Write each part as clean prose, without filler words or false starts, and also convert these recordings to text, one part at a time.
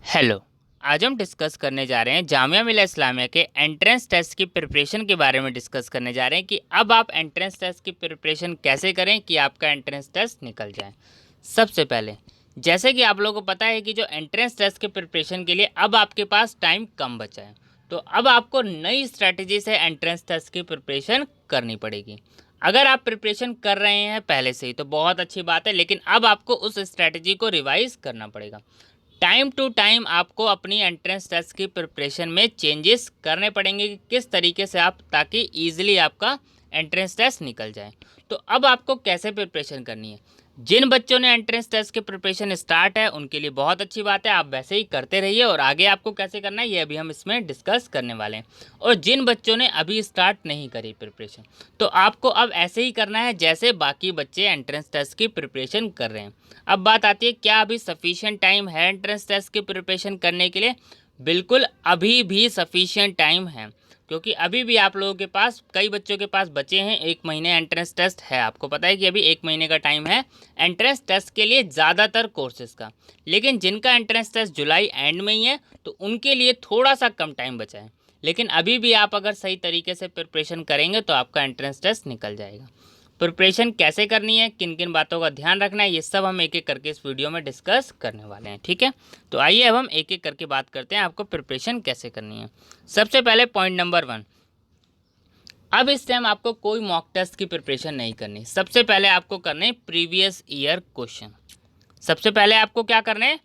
Hello. आज हम discuss करने जा रहे हैं जामिया मिल्लिया इस्लामिया के एंट्रेंस टेस्ट की प्रिपरेशन के बारे में डिस्कस करने जा रहे हैं कि अब आप एंट्रेंस टेस्ट की प्रिपरेशन कैसे करें कि आपका एंट्रेंस टेस्ट निकल जाए। सबसे पहले जैसे कि आप लोगों को पता है कि जो एंट्रेंस टेस्ट के प्रिपरेशन के लिए अब आपके पास टाइम कम बचा है, तो अब आपको नई स्ट्रैटेजी से एंट्रेंस टेस्ट की प्रिपरेशन करनी पड़ेगी। अगर आप प्रिपरेशन कर रहे हैं पहले से ही तो बहुत अच्छी बात है, लेकिन अब आपको उस स्ट्रैटेजी को रिवाइज करना पड़ेगा। टाइम टू टाइम आपको अपनी एंट्रेंस टेस्ट की प्रिपरेशन में चेंजेस करने पड़ेंगे कि किस तरीके से आप ताकि ईजिली आपका एंट्रेंस टेस्ट निकल जाए। तो अब आपको कैसे प्रिपरेशन करनी है। जिन बच्चों ने एंट्रेंस टेस्ट की प्रिपरेशन स्टार्ट है उनके लिए बहुत अच्छी बात है, आप वैसे ही करते रहिए और आगे आपको कैसे करना है ये अभी हम इसमें डिस्कस करने वाले हैं। और जिन बच्चों ने अभी स्टार्ट नहीं करी प्रिपरेशन, तो आपको अब ऐसे ही करना है जैसे बाकी बच्चे एंट्रेंस टेस्ट की प्रिपरेशन कर रहे हैं। अब बात आती है क्या अभी सफिशिएंट टाइम है एंट्रेंस टेस्ट की प्रिपरेशन करने के लिए। बिल्कुल अभी भी सफिशिएंट टाइम है, क्योंकि अभी भी आप लोगों के पास कई बच्चों के पास बचे हैं 1 महीने एंट्रेंस टेस्ट है। आपको पता है कि अभी 1 महीने का टाइम है एंट्रेंस टेस्ट के लिए ज़्यादातर कोर्सेज़ का, लेकिन जिनका एंट्रेंस टेस्ट जुलाई एंड में ही है तो उनके लिए थोड़ा सा कम टाइम बचा है। लेकिन अभी भी आप अगर सही तरीके से प्रिपरेशन करेंगे तो आपका एंट्रेंस टेस्ट निकल जाएगा। प्रिपरेशन कैसे करनी है, किन किन बातों का ध्यान रखना है, ये सब हम एक एक करके इस वीडियो में डिस्कस करने वाले हैं। ठीक है, तो आइए अब हम एक एक करके बात करते हैं आपको प्रिपरेशन कैसे करनी है। सबसे पहले पॉइंट नंबर 1, अब इस टाइम आपको कोई मॉक टेस्ट की प्रिपरेशन नहीं करनी। सबसे पहले आपको करने प्रीवियस ईयर क्वेश्चन। सबसे पहले आपको क्या करना है,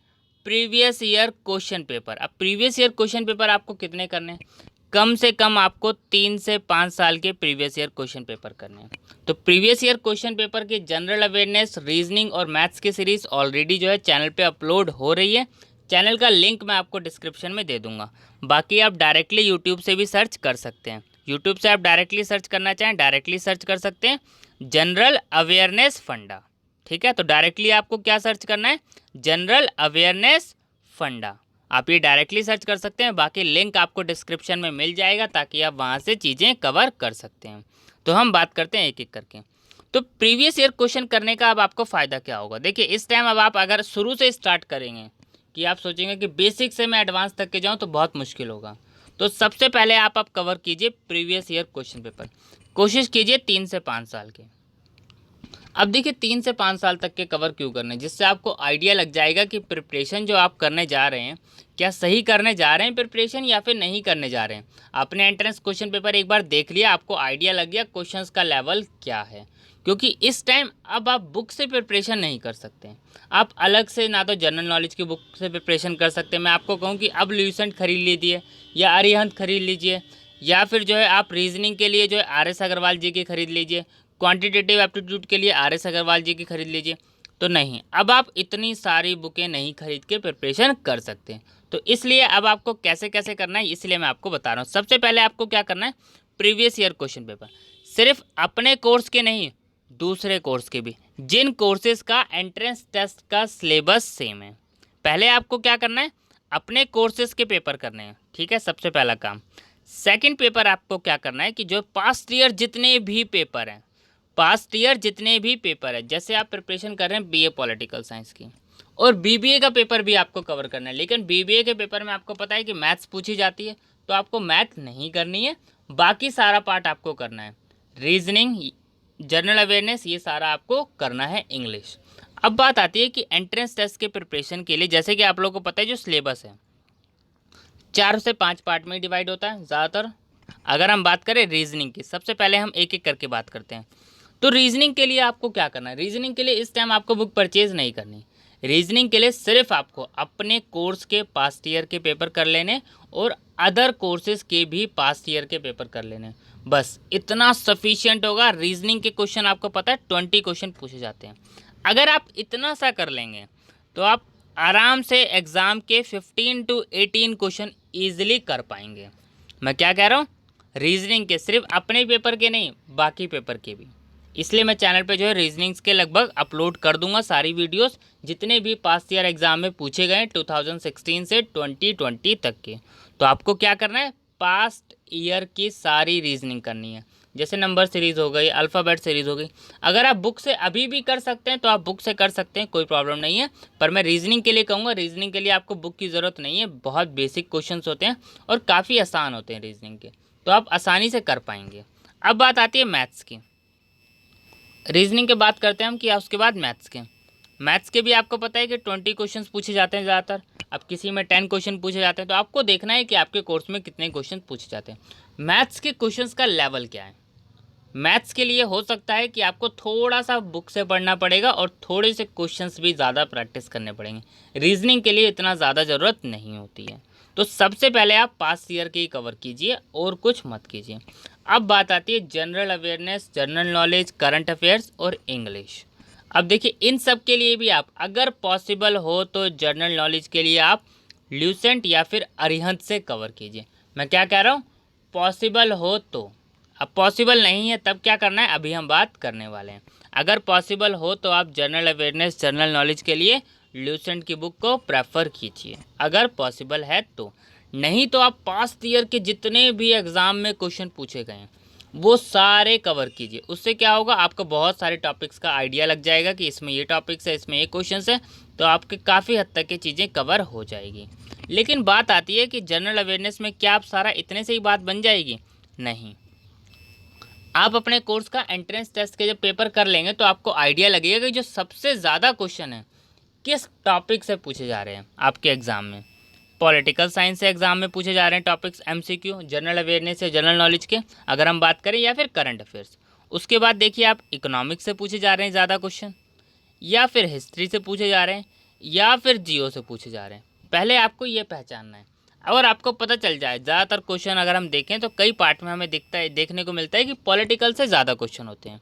प्रीवियस ईयर क्वेश्चन पेपर। अब प्रीवियस ईयर क्वेश्चन पेपर आपको कितने करने हैं, कम से कम आपको 3 से 5 साल के प्रीवियस ईयर क्वेश्चन पेपर करने हैं। तो प्रीवियस ईयर क्वेश्चन पेपर की जनरल अवेयरनेस, रीजनिंग और मैथ्स की सीरीज़ ऑलरेडी जो है चैनल पे अपलोड हो रही है। चैनल का लिंक मैं आपको डिस्क्रिप्शन में दे दूंगा। बाकी आप डायरेक्टली यूट्यूब से भी सर्च कर सकते हैं। यूट्यूब से आप डायरेक्टली सर्च करना चाहें डायरेक्टली सर्च कर सकते हैं, जनरल अवेयरनेस फंडा। ठीक है, तो डायरेक्टली आपको क्या सर्च करना है, जनरल अवेयरनेस फंडा। आप ये डायरेक्टली सर्च कर सकते हैं, बाकी लिंक आपको डिस्क्रिप्शन में मिल जाएगा ताकि आप वहाँ से चीज़ें कवर कर सकते हैं। तो हम बात करते हैं एक एक करके। तो प्रीवियस ईयर क्वेश्चन करने का अब आपको फ़ायदा क्या होगा। देखिए इस टाइम अब आप अगर शुरू से स्टार्ट करेंगे कि आप सोचेंगे कि बेसिक से मैं एडवांस तक के जाऊँ तो बहुत मुश्किल होगा। तो सबसे पहले आप कवर कीजिए प्रीवियस ईयर क्वेश्चन पेपर। कोशिश कीजिए 3 से 5 साल के। अब देखिए 3 से 5 साल तक के कवर क्यों करने, जिससे आपको आइडिया लग जाएगा कि प्रिपरेशन जो आप करने जा रहे हैं क्या सही करने जा रहे हैं प्रिपरेशन या फिर नहीं करने जा रहे हैं। आपने एंट्रेंस क्वेश्चन पेपर एक बार देख लिया, आपको आइडिया लग गया क्वेश्चंस का लेवल क्या है। क्योंकि इस टाइम अब आप बुक से प्रिपरेशन नहीं कर सकते। आप अलग से ना तो जनरल नॉलेज की बुक से प्रिपरेशन कर सकते हैं। मैं आपको कहूँ कि अब ल्यूसेंट खरीद लीजिए या अरिहंत खरीद लीजिए, या फिर जो है आप रीजनिंग के लिए जो है RS अग्रवाल जी की खरीद लीजिए, क्वांटिटेटिव एप्टीट्यूड के लिए RS अग्रवाल जी की खरीद लीजिए। तो नहीं, अब आप इतनी सारी बुकें नहीं खरीद के प्रिपरेशन कर सकते। तो इसलिए अब आपको कैसे कैसे करना है इसलिए मैं आपको बता रहा हूँ। सबसे पहले आपको क्या करना है, प्रीवियस ईयर क्वेश्चन पेपर सिर्फ अपने कोर्स के नहीं, दूसरे कोर्स के भी, जिन कोर्सेज का एंट्रेंस टेस्ट का सिलेबस सेम है। पहले आपको क्या करना है, अपने कोर्सेज के पेपर करने हैं। ठीक है, सबसे पहला काम। सेकंड पेपर आपको क्या करना है कि जो पास्ट ईयर जितने भी पेपर हैं, पास्ट ईयर जितने भी पेपर है, जैसे आप प्रिपरेशन कर रहे हैं BA पॉलिटिकल साइंस की और BBA का पेपर भी आपको कवर करना है। लेकिन BBA के पेपर में आपको पता है कि मैथ्स पूछी जाती है, तो आपको मैथ नहीं करनी है, बाकी सारा पार्ट आपको करना है। रीजनिंग, जनरल अवेयरनेस, ये सारा आपको करना है। इंग्लिश। अब बात आती है कि एंट्रेंस टेस्ट के प्रिपरेशन के लिए, जैसे कि आप लोगों को पता है जो सिलेबस है 4 से 5 पार्ट में डिवाइड होता है ज़्यादातर। अगर हम बात करें रीजनिंग की, सबसे पहले हम एक एक करके बात करते हैं। तो रीजनिंग के लिए आपको क्या करना है, रीजनिंग के लिए इस टाइम आपको बुक परचेज नहीं करनी। रीजनिंग के लिए सिर्फ आपको अपने कोर्स के पास्ट ईयर के पेपर कर लेने और अदर कोर्सेज के भी पास्ट ईयर के पेपर कर लेने, बस इतना सफिशिएंट होगा। रीजनिंग के क्वेश्चन आपको पता है 20 क्वेश्चन पूछे जाते हैं। अगर आप इतना सा कर लेंगे तो आप आराम से एग्ज़ाम के 15 to 18 क्वेश्चन ईजिली कर पाएंगे। मैं क्या कह रहा हूँ, रीजनिंग के सिर्फ अपने पेपर के नहीं, बाकी पेपर के भी। इसलिए मैं चैनल पे जो है रीजनिंग्स के लगभग अपलोड कर दूंगा सारी वीडियोस, जितने भी पास्ट ईयर एग्जाम में पूछे गए 2016 से 2020 तक के। तो आपको क्या करना है, पास्ट ईयर की सारी रीजनिंग करनी है। जैसे नंबर सीरीज़ हो गई, अल्फ़ाबेट सीरीज़ हो गई। अगर आप बुक से अभी भी कर सकते हैं तो आप बुक से कर सकते हैं, कोई प्रॉब्लम नहीं है। पर मैं रीजनिंग के लिए कहूँगा, रीजनिंग के लिए आपको बुक की ज़रूरत नहीं है, बहुत बेसिक क्वेश्चंस होते हैं और काफ़ी आसान होते हैं रीजनिंग के, तो आप आसानी से कर पाएंगे। अब बात आती है मैथ्स की। रीजनिंग के बात करते हैं हम कि उसके बाद मैथ्स के। मैथ्स के भी आपको पता है कि 20 क्वेश्चंस पूछे जाते हैं ज़्यादातर। अब किसी में 10 क्वेश्चन पूछे जाते हैं, तो आपको देखना है कि आपके कोर्स में कितने क्वेश्चन पूछे जाते हैं। मैथ्स के क्वेश्चंस का लेवल क्या है। मैथ्स के लिए हो सकता है कि आपको थोड़ा सा बुक से पढ़ना पड़ेगा और थोड़े से क्वेश्चंस भी ज़्यादा प्रैक्टिस करने पड़ेंगे। रीजनिंग के लिए इतना ज़्यादा ज़रूरत नहीं होती है। तो सबसे पहले आप पास्ट ईयर के ही कवर कीजिए और कुछ मत कीजिए। अब बात आती है general awareness, general knowledge, current affairs और इंग्लिश। अब देखिए इन सब के लिए भी आप अगर पॉसिबल हो तो जनरल नॉलेज के लिए आप ल्यूसेंट या फिर अरिहंत से कवर कीजिए। मैं क्या कह रहा हूँ, पॉसिबल हो तो। अब पॉसिबल नहीं है तब क्या करना है, अभी हम बात करने वाले हैं। अगर पॉसिबल हो तो आप जनरल अवेयरनेस, जनरल नॉलेज के लिए ल्यूसेंट की बुक को प्रेफर कीजिए, अगर पॉसिबल है तो। नहीं तो आप पास्ट ईयर के जितने भी एग्ज़ाम में क्वेश्चन पूछे गए हैं वो सारे कवर कीजिए। उससे क्या होगा, आपको बहुत सारे टॉपिक्स का आइडिया लग जाएगा कि इसमें ये टॉपिक्स है, इसमें ये क्वेश्चन है, तो आपके काफ़ी हद तक की चीज़ें कवर हो जाएगी। लेकिन बात आती है कि जनरल अवेयरनेस में क्या आप सारा इतने से ही बात बन जाएगी, नहीं। आप अपने कोर्स का एंट्रेंस टेस्ट के जब पेपर कर लेंगे तो आपको आइडिया लगेगा कि जो सबसे ज़्यादा क्वेश्चन है किस टॉपिक से पूछे जा रहे हैं आपके एग्ज़ाम में। पॉलिटिकल साइंस से एग्ज़ाम में पूछे जा रहे हैं टॉपिक्स एमसीक्यू, जनरल अवेयरनेस या जनरल नॉलेज के अगर हम बात करें, या फिर करंट अफेयर्स। उसके बाद देखिए आप इकोनॉमिक्स से पूछे जा रहे हैं ज़्यादा क्वेश्चन, या फिर हिस्ट्री से पूछे जा रहे हैं, या फिर जियो से पूछे जा रहे हैं। पहले आपको ये पहचानना है। और आपको पता चल जाए, ज़्यादातर क्वेश्चन अगर हम देखें तो कई पार्ट में हमें दिखता है, देखने को मिलता है कि पॉलिटिकल से ज़्यादा क्वेश्चन होते हैं,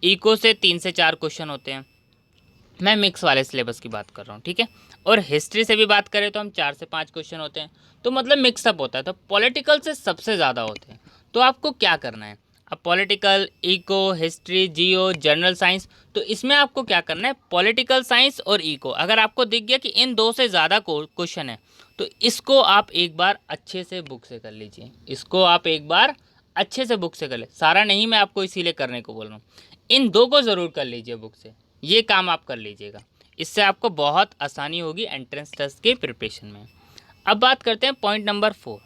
इको से 3 से 4 क्वेश्चन होते हैं। मैं मिक्स वाले सिलेबस की बात कर रहा हूँ, ठीक है। और हिस्ट्री से भी बात करें तो हम 4 से 5 क्वेश्चन होते हैं, तो मतलब मिक्सअप होता है। तो पॉलिटिकल से सबसे ज़्यादा होते हैं। तो आपको क्या करना है, अब पॉलिटिकल, इको, हिस्ट्री, जियो, जनरल साइंस, तो इसमें आपको क्या करना है, पॉलिटिकल साइंस और इको अगर आपको दिख गया कि इन दो से ज़्यादा क्वेश्चन है, तो इसको आप एक बार अच्छे से बुक से कर लीजिए। इसको आप एक बार अच्छे से बुक से कर ले, सारा नहीं मैं आपको इसीलिए करने को बोल रहा हूँ। इन दो को ज़रूर कर लीजिए बुक से, ये काम आप कर लीजिएगा। इससे आपको बहुत आसानी होगी एंट्रेंस टेस्ट के प्रिपरेशन में। अब बात करते हैं पॉइंट नंबर 4।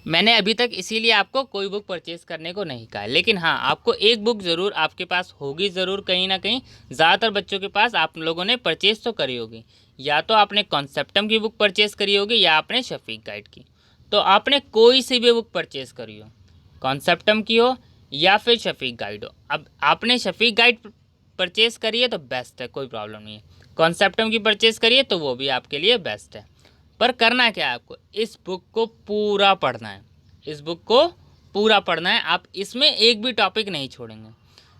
मैंने अभी तक इसीलिए आपको कोई बुक परचेज़ करने को नहीं कहा है, लेकिन हाँ आपको एक बुक ज़रूर आपके पास होगी, ज़रूर कहीं ना कहीं ज़्यादातर बच्चों के पास आप लोगों ने परचेज़ तो करी होगी। या तो आपने कॉन्सेप्टम की बुक परचेज़ करी होगी या आपने शफीक गाइड की। तो आपने कोई सी भी बुक परचेज़ करी हो, कॉन्सेप्टम की हो या फिर शफीक गाइड हो। अब आपने शफीक गाइड परचेज़ करिए तो बेस्ट है, कोई प्रॉब्लम नहीं है। कॉन्सेप्टम की परचेज़ करिए तो वो भी आपके लिए बेस्ट है। पर करना क्या है, आपको इस बुक को पूरा पढ़ना है। इस बुक को पूरा पढ़ना है, आप इसमें एक भी टॉपिक नहीं छोड़ेंगे।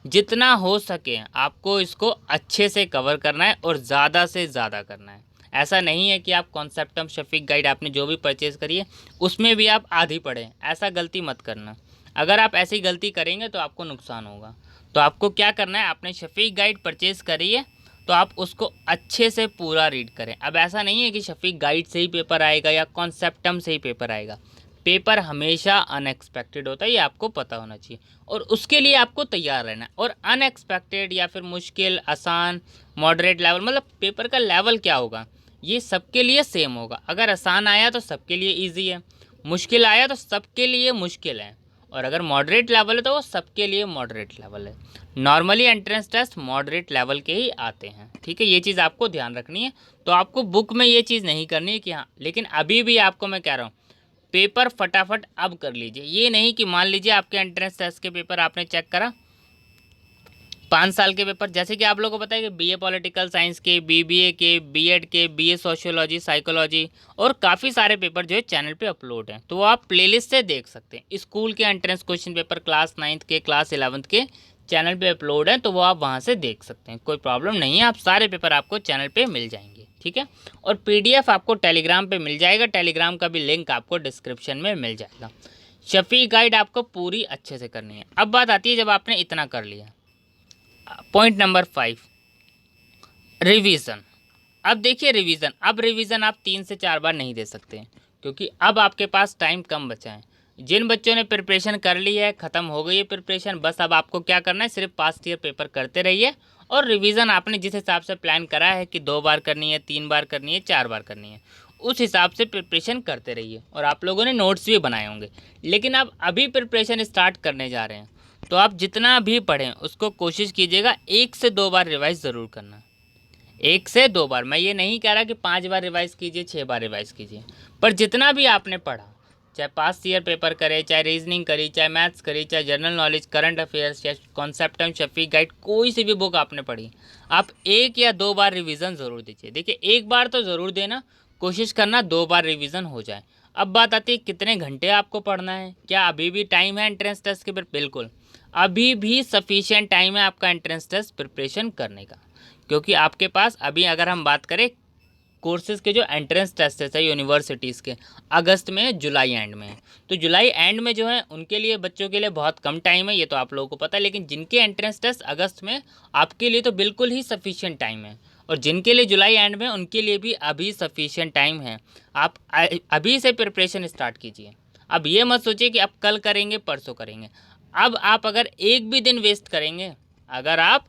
जितना हो सके आपको इसको अच्छे से कवर करना है और ज़्यादा से ज़्यादा करना है। ऐसा नहीं है कि आप कॉन्सेप्टम, शफीक गाइड आपने जो भी परचेज़ करी है उसमें भी आप आधी पढ़ें, ऐसा गलती मत करना। अगर आप ऐसी गलती करेंगे तो आपको नुकसान होगा। तो आपको क्या करना है, आपने शफीक गाइड परचेज़ करी है तो आप उसको अच्छे से पूरा रीड करें। अब ऐसा नहीं है कि शफीक गाइड से ही पेपर आएगा या कॉन्सेप्टम से ही पेपर आएगा। पेपर हमेशा अनएक्सपेक्टेड होता है, ये आपको पता होना चाहिए और उसके लिए आपको तैयार रहना है। और अनएक्सपेक्टेड या फिर मुश्किल, आसान, मॉडरेट लेवल, मतलब पेपर का लेवल क्या होगा ये सबके लिए सेम होगा। अगर आसान आया तो सबके लिए ईजी है, मुश्किल आया तो सबके लिए मुश्किल है, और अगर मॉडरेट लेवल है तो वो सबके लिए मॉडरेट लेवल है। Normally entrance test moderate level के ही आते हैं, ठीक है। ये चीज़ आपको ध्यान रखनी है। तो आपको बुक में ये चीज़ नहीं करनी है कि हाँ, लेकिन अभी भी आपको मैं कह रहा हूँ पेपर फटाफट अब कर लीजिए। ये नहीं कि मान लीजिए आपके एंट्रेंस टेस्ट के पेपर आपने चेक करा 5 साल के पेपर, जैसे कि आप लोगों को पता है कि बीए पॉलिटिकल साइंस के, बीबीए के, बीएड के, बीए सोशियोलॉजी, साइकोलॉजी और काफ़ी सारे पेपर जो है चैनल पे अपलोड हैं, तो वो आप प्लेलिस्ट से देख सकते हैं। स्कूल के entrance question paper class 9th के, क्लास 11th के चैनल पे अपलोड हैं, तो वो आप वहाँ से देख सकते हैं, कोई प्रॉब्लम नहीं है। आप सारे पेपर आपको चैनल पर मिल जाएंगे, ठीक है। और PDF आपको टेलीग्राम पर मिल जाएगा, टेलीग्राम का भी लिंक आपको डिस्क्रिप्शन में मिल जाएगा। शफीक गाइड आपको पूरी अच्छे से करनी है। अब बात आती है जब आपने इतना कर लिया, पॉइंट नंबर 5, रिवीजन। अब देखिए रिवीजन, अब रिवीजन आप 3 से 4 बार नहीं दे सकते क्योंकि अब आपके पास टाइम कम बचा है। जिन बच्चों ने प्रिपरेशन कर ली है, ख़त्म हो गई है प्रिपरेशन, बस अब आपको क्या करना है, सिर्फ पास्ट ईयर पेपर करते रहिए और रिवीजन आपने जिस हिसाब से प्लान करा है कि 2 बार करनी है, 3 बार करनी है, 4 बार करनी है, उस हिसाब से प्रिपरेशन करते रहिए। और आप लोगों ने नोट्स भी बनाए होंगे। लेकिन आप अभी प्रिपरेशन स्टार्ट करने जा रहे हैं, तो आप जितना भी पढ़ें उसको कोशिश कीजिएगा 1 से 2 बार रिवाइज ज़रूर करना। 1 से 2 बार, मैं ये नहीं कह रहा कि 5 बार रिवाइज़ कीजिए, 6 बार रिवाइज़ कीजिए, पर जितना भी आपने पढ़ा, चाहे पास्ट ईयर पेपर करे, चाहे रीजनिंग करी, चाहे मैथ्स करी, चाहे जनरल नॉलेज, करंट अफेयर्स, चाहे कॉन्सेप्ट एंड शफी गाइड, कोई सी भी बुक आपने पढ़ी, आप 1 या 2 बार रिवीजन ज़रूर दीजिए। देखिए 1 बार तो ज़रूर देना, कोशिश करना 2 बार रिवीजन हो जाए। अब बात आती है कितने घंटे आपको पढ़ना है। क्या अभी भी टाइम है एंट्रेंस टेस्ट के? बिल्कुल, अभी भी सफिशिएंट टाइम है आपका एंट्रेंस टेस्ट प्रिपरेशन करने का। क्योंकि आपके पास अभी, अगर हम बात करें कोर्सेज़ के जो एंट्रेंस टेस्ट है यूनिवर्सिटीज़ के, अगस्त में, जुलाई एंड में, तो जुलाई एंड में जो है उनके लिए, बच्चों के लिए बहुत कम टाइम है, ये तो आप लोगों को पता है। लेकिन जिनके एंट्रेंस टेस्ट अगस्त में, आपके लिए तो बिल्कुल ही सफिशिएंट टाइम है। और जिनके लिए जुलाई एंड में, उनके लिए भी अभी सफिशिएंट टाइम है। आप अभी से प्रिपरेशन स्टार्ट कीजिए। अब ये मत सोचिए कि अब कल करेंगे, परसों करेंगे। अब आप अगर एक भी दिन वेस्ट करेंगे, अगर आप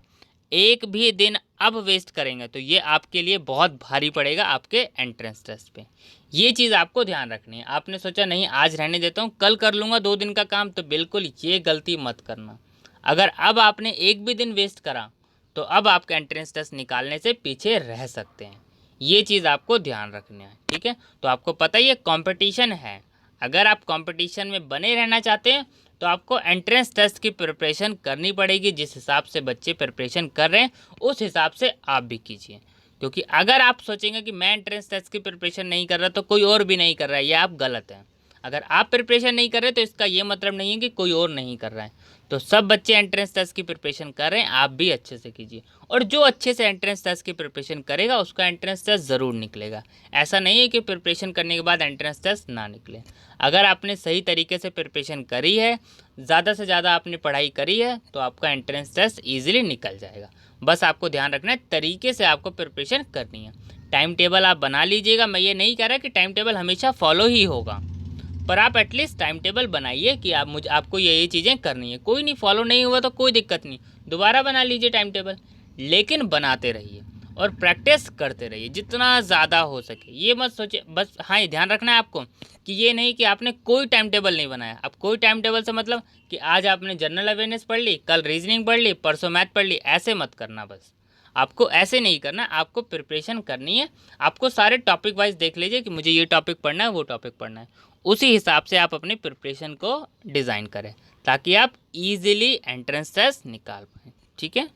एक भी दिन अब वेस्ट करेंगे, तो ये आपके लिए बहुत भारी पड़ेगा आपके एंट्रेंस टेस्ट पे। ये चीज़ आपको ध्यान रखनी है। आपने सोचा नहीं आज रहने देता हूँ, कल कर लूँगा 2 दिन का काम, तो बिल्कुल ये गलती मत करना। अगर अब आपने एक भी दिन वेस्ट करा, तो अब आपका एंट्रेंस टेस्ट निकालने से पीछे रह सकते हैं। ये चीज़ आपको ध्यान रखना है, ठीक है। तो आपको पता ही है कंपटीशन है। अगर आप कंपटीशन में बने रहना चाहते हैं, तो आपको एंट्रेंस टेस्ट की प्रिपरेशन करनी पड़ेगी। जिस हिसाब से बच्चे प्रिपरेशन कर रहे हैं, उस हिसाब से आप भी कीजिए। क्योंकि अगर आप सोचेंगे कि मैं एंट्रेंस टेस्ट की प्रिपरेशन नहीं कर रहा, तो कोई और भी नहीं कर रहा है, ये आप गलत हैं। अगर आप प्रिपरेशन नहीं कर रहे, तो इसका ये मतलब नहीं है कि कोई और नहीं कर रहा है। तो सब बच्चे एंट्रेंस टेस्ट की प्रिपरेशन कर रहे हैं, आप भी अच्छे से कीजिए। और जो अच्छे से एंट्रेंस टेस्ट की प्रिपरेशन करेगा, उसका एंट्रेंस टेस्ट ज़रूर निकलेगा। ऐसा नहीं है कि प्रिपरेशन करने के बाद एंट्रेंस टेस्ट ना निकले। अगर आपने सही तरीके से प्रिपरेशन करी है, ज़्यादा से ज़्यादा आपने पढ़ाई करी है, तो आपका एंट्रेंस टेस्ट ईजिली निकल जाएगा। बस आपको ध्यान रखना है, तरीके से आपको प्रिपरेशन करनी है। टाइम टेबल आप बना लीजिएगा। मैं ये नहीं कह रहा कि टाइम टेबल हमेशा फॉलो ही होगा, पर आप एटलीस्ट टाइम टेबल बनाइए कि आपको ये चीज़ें करनी है। कोई नहीं, फॉलो नहीं हुआ तो कोई दिक्कत नहीं, दोबारा बना लीजिए टाइम टेबल, लेकिन बनाते रहिए और प्रैक्टिस करते रहिए जितना ज़्यादा हो सके। ये मत सोचिए, बस हाँ ये ध्यान रखना है आपको कि ये नहीं कि आपने कोई टाइम टेबल नहीं बनाया। अब कोई टाइम टेबल से मतलब कि आज आपने जनरल अवेयरनेस पढ़ ली, कल रीजनिंग पढ़ ली, परसों मैथ पढ़ ली, ऐसे मत करना। बस आपको ऐसे नहीं करना, आपको प्रिपरेशन करनी है। आपको सारे टॉपिक वाइज देख लीजिए कि मुझे ये टॉपिक पढ़ना है, वो टॉपिक पढ़ना है, उसी हिसाब से आप अपनी प्रिपरेशन को डिज़ाइन करें, ताकि आप इजीली एंट्रेंस टेस्ट निकाल पाएँ। ठीक है,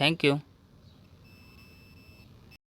थैंक यू।